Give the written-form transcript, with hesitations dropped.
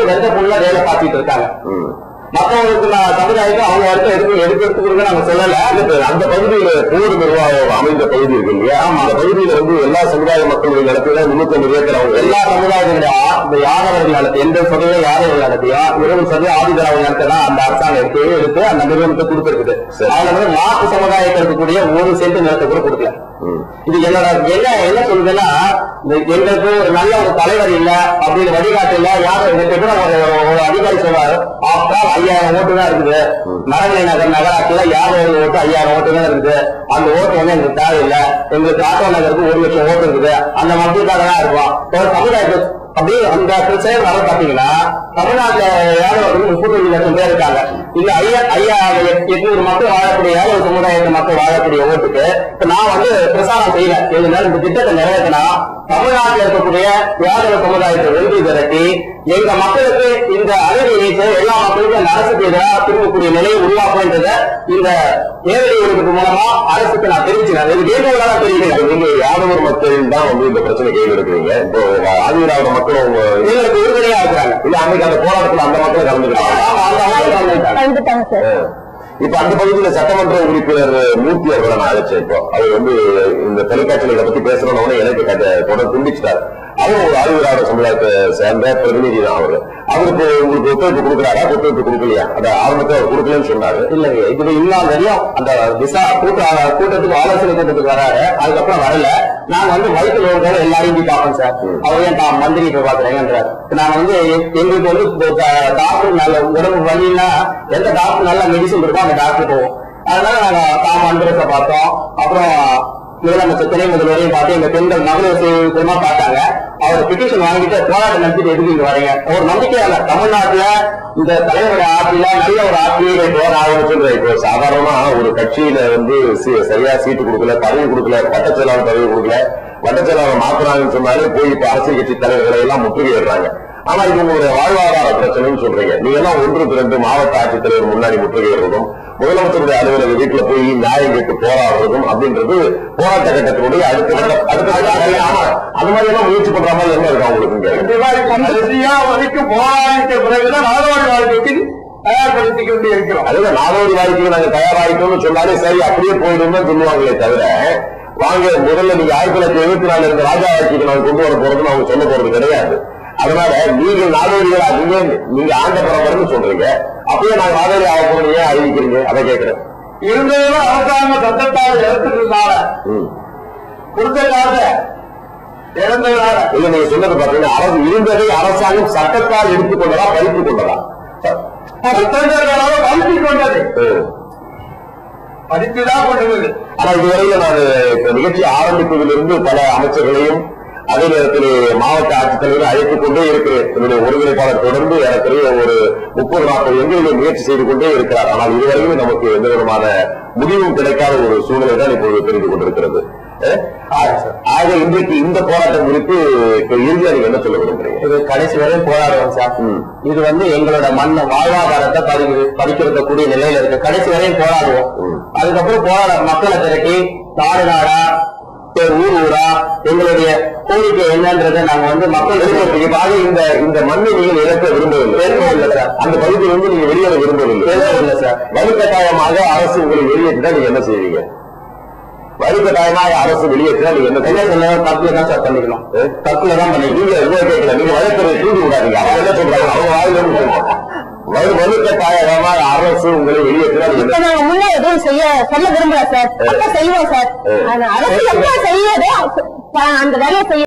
வந்து வெந்த புள்ள வேலை பார்த்துட்டு இருக்காங்க. மற்றவங்களுக்கு சமுதாயத்தை அவங்க எடுக்கிறதுக்கு நாங்க சொல்லல. அந்த பகுதியில போர் நிர்வாகம் அமைந்த பகுதி இருக்கு இல்லையா? அந்த பகுதியில வந்து எல்லா சமுதாய மக்களுடைய நிலத்துல 350 ஏக்கர் அவங்க எல்லா சமுதாயங்களுடைய இந்த யாதவர்கள் நிலத்தை 80% யாதவர்கள் நிலத்தையா 20% ஆதிதிராவிட நிலத்தை தான் அந்த அரசாங்கம் எடுத்து அந்த நிறுவனத்தை கொடுத்துருக்குது. அதுல வந்து மாற்று சமுதாயத்தில் இருக்கக்கூடிய 1 சென்ட் நிலத்தை கூட கொடுக்கல. இது என்னோட என்ன சொல்லுதுன்னா, எங்களுக்கு ஒரு நல்ல ஒரு தலைவர் இல்ல அப்படின்னு வழிகாட்டு இல்ல. யாரும் ஒரு அதிகாரி சொல்றாரு, 5000 ஓட்டு தான் இருக்குது. மரங்களை நகர் நகராட்சியில 50 ஓட்டு 5000 ஓட்டு தான் இருக்குது. அந்த ஓட்டு வந்து எங்களுக்கு தேவையில்லை. எங்களுக்கு ஆட்டோ நகருக்கு 1 லட்சம் ஓட்டு இருக்குது. அந்த மக்களுக்காக தான் இருக்கும். ஒரு சமுதாயத்தை அப்படியே அந்த பிரச்சனை வர பாத்தீங்கன்னா, தமிழ்நாட்டுல யாரும் 35 லட்சம் பேர் இருக்காங்க. இல்ல 5800 மக்கள் வாழக்கூடிய யாரும் சமுதாயத்தை மக்கள் வாழக்கூடிய ஓட்டுக்கு இப்ப நான் வந்து பிரசாரம் செய்யல. இந்த திட்டத்தை நிறைவேற்றினா தமிழ்நாட்டில் இருக்கக்கூடிய யாதவ சமுதாயத்தை ஒன்று திரட்டி எங்க மக்களுக்கு இந்த அநீதி நீச்ச எல்லா மக்களுக்கும் அந்த அரசுக்கு எதிராக திரும்பக்கூடிய நிலையை உருவாக்குன்றத இந்த தேர்தல் ஒழுங்கு மூலமா அரசுக்கு நான் தெரிவிச்சேன். தெரிவிக்கிறேன். நீங்க யாதவர் மக்கள் தான் வந்து இந்த பிரச்சனை கையில் எடுக்கிறீங்க. இப்போ ஆதிதிராவிட மக்களும் எங்களுக்கு உறுதுணையா இருக்கிறாங்க. இல்ல அன்னைக்கு அந்த போராட்டத்தில் அந்த மக்களை கலந்துக்கிறாங்க. இப்ப அந்த பகுதியில சட்டமன்ற உறுப்பினர் மூர்த்தி அவர்களை நான் அழைச்சேன். இப்போ அவர் வந்து இந்த தொலைக்காட்சியில இதை பத்தி பேசணும்னு எனக்கு தொடர் துண்டிச்சிட்டாரு. அவரும் ஒரு ஆதிதிராவிட சமுதாயத்தை சேர்ந்த பிரதிநிதி தான் அவரு. அவருக்கு உங்களுக்கு ஒத்துழைப்பு கொடுக்குறாரா? ஒத்துழைப்பு கொடுக்கலையா? அந்த ஆரம்பத்தை அவர் கொடுக்கலன்னு சொன்னாரு. இல்லைங்க, இது இன்னும் தெரியும். அந்த விசா கூட்டத்துக்கு ஆலோசனை கூட்டத்துக்கு வராரு. அதுக்கப்புறம் வரல. நாங்க வந்து வயிற்று நோய்கள் எல்லாரையும் போய் பார்ப்போம் சார். அவர் ஏன் மந்திரி போய் பாக்குறேங்கன்றாரு. நாங்க வந்து எங்களுக்கு வந்து டாக்டர் நல்ல உடம்பு வலின்னா எந்த டாக்டர் நல்ல மெடிசன் இருக்கோ அந்த டாக்டர் போவோம். அதனால நாங்க மந்திரத்தை பார்த்தோம். அப்புறம் முதலமைச்சர் துணை முதல்வரையும் பார்த்து எங்க பெண்கள் மகளிர் பார்த்தாங்க. அவர் பெட்டிஷன் வாங்கிட்டு போராட்டம் நடத்திட்டு எதுக்கு இங்க வரீங்க? ஒரு நம்பிக்கையால தமிழ்நாட்டுல இந்த தலைவருடைய ஆட்சியில நல்ல ஒரு ஆட்சியை சொல்றேன். இப்போ சாதாரணமா ஒரு கட்சியில வந்து சரியா சீட்டு கொடுக்கல, பதவி கொடுக்கல, வட்டச் செயலாளர் பதவி கொடுக்கல, வட்டச் செயலாளர் மாத்தினாங்கன்னு சொன்னாலே போய் இப்ப அரசியல் கட்சி தலைவர்களை எல்லாம் முற்றுகையிடுறாங்க. ஆனா இது உங்களுடைய வாழ்வாதார பிரச்சனைன்னு சொல்றீங்க. நீங்க எல்லாம் 1-2 மாவட்ட ஆட்சித்தலைவர் முன்னாடி முற்றுகையிடுறதும், முதலமைச்சருடைய அலுவலக வீட்டுல போய் நியாயம் கேட்டு போராடுறதும் அப்படின்றது போராட்ட கட்டத்தினுடைய அடுத்த அது மாதிரி எல்லாம் முயற்சி பண்ற மாதிரி என்ன இருக்கு அவங்களுக்கு? போராட்ட பிறகுதான் நாடோடி வாழ்க்கைக்கு தயார்படுத்திக் கொண்டு இருக்கிறோம். அதுதான் நாடோடி வாழ்க்கைக்கு நாங்க தயாராகிட்டோம்னு சொன்னாலே சரி அப்படியே போயிடும் சொல்லுவாங்களே தவிர, வாங்க முதல்ல நீங்க 1974 இருந்த ராஜா ஆட்சிக்கு நாங்க கொண்டு வர போறதுன்னு அவங்க சொல்ல போறது கிடையாது. அதனால நீங்க நாடோடிகளா நீங்க ஆண்ட பரம்பரைன்னு சொல்றீங்க. அப்பயே நாங்க நாடோடி ஆக போறீங்க அறிவிக்கிறீங்க. அதை கேட்கிறேன். இருந்ததும் அரசாங்க சட்டத்தால் இறந்துட்டதுனால கொடுத்ததாக இறந்ததுனால இல்ல நீங்க சொன்னது பாத்தீங்கன்னா அரசு இருந்ததை அரசாங்கம் சட்டத்தால் எடுத்துக்கொண்டதா பறித்துக் கொண்டதா? பறித்து கொண்டது, பறித்துதான் கொண்டது. ஆனா இதுவரையில நான் நிகழ்ச்சி ஆரம்பிப்பதிலிருந்து பல அமைச்சர்களையும் அதே நேரத்தில் மாவட்ட ஆட்சித்தலைவரை அழைத்துக் கொண்டே இருக்கிறேன். என்னுடைய ஒருங்கிணைப்பாளர் தொடர்ந்து ஏறக்குறைய ஒரு 30-40 எண்களில் முயற்சி செய்து கொண்டே இருக்கிறார். ஆனால் இதுவரையும் நமக்கு எந்த விதமான முடிவும் கிடைக்காத ஒரு சூழ்நிலை தான் இப்போது தெரிந்து கொண்டிருக்கிறது. ஆக இன்றைக்கு இந்த போராட்டம் குறித்து இறுதியா நீங்க என்ன சொல்ல விரும்புறீங்க? இது கடைசி வரையும் போராடுவோம் சார். இது வந்து எங்களோட வாழ்வாதாரத்தை பறிக்கிறக்கூடிய நிலையில இருக்கு. கடைசி வரையும் போராடுவோம். அதுக்கப்புறம் போராட மக்களை திரட்டி நாடு நாடா ஊர் ஊரா எங்களுடைய கோரிக்கை என்னன்றதை நாங்க வந்து மக்கள் இந்த மண்ணை நீங்கள் இழக்க விரும்பவில்லை சார். அந்த பகுதியில் வந்து நீங்க வெளியேற விரும்பவில்லை சார். வலுக்கட்டாயமாக அரசு உங்களை வெளியேற்றினா நீங்க என்ன செய்வீங்க? வலுக்கட்டாயமாக அரசு வெளியேற்றினா நீங்க என்ன சொல்ல? தப்புல தான் சார் பண்ணிக்கணும். தப்புல தான் பண்ணிக்கணும். நீங்க கேட்கல. நீங்க வழக்கத்தை தூண்டி விடாதீங்க. அவங்க என்ன சொல்றாங்க? அவங்க வாயிலிருந்து சொல்லுவாங்க. வலுக்கட்டாயமாக அரசு உங்களை வெளியேற்றினா முன்னே எதுவும் சொல்ல விரும்பல சார். அப்ப செய்வோம் சார். அரசு எப்ப செய்யறதோ அந்த வேலையை செய்ய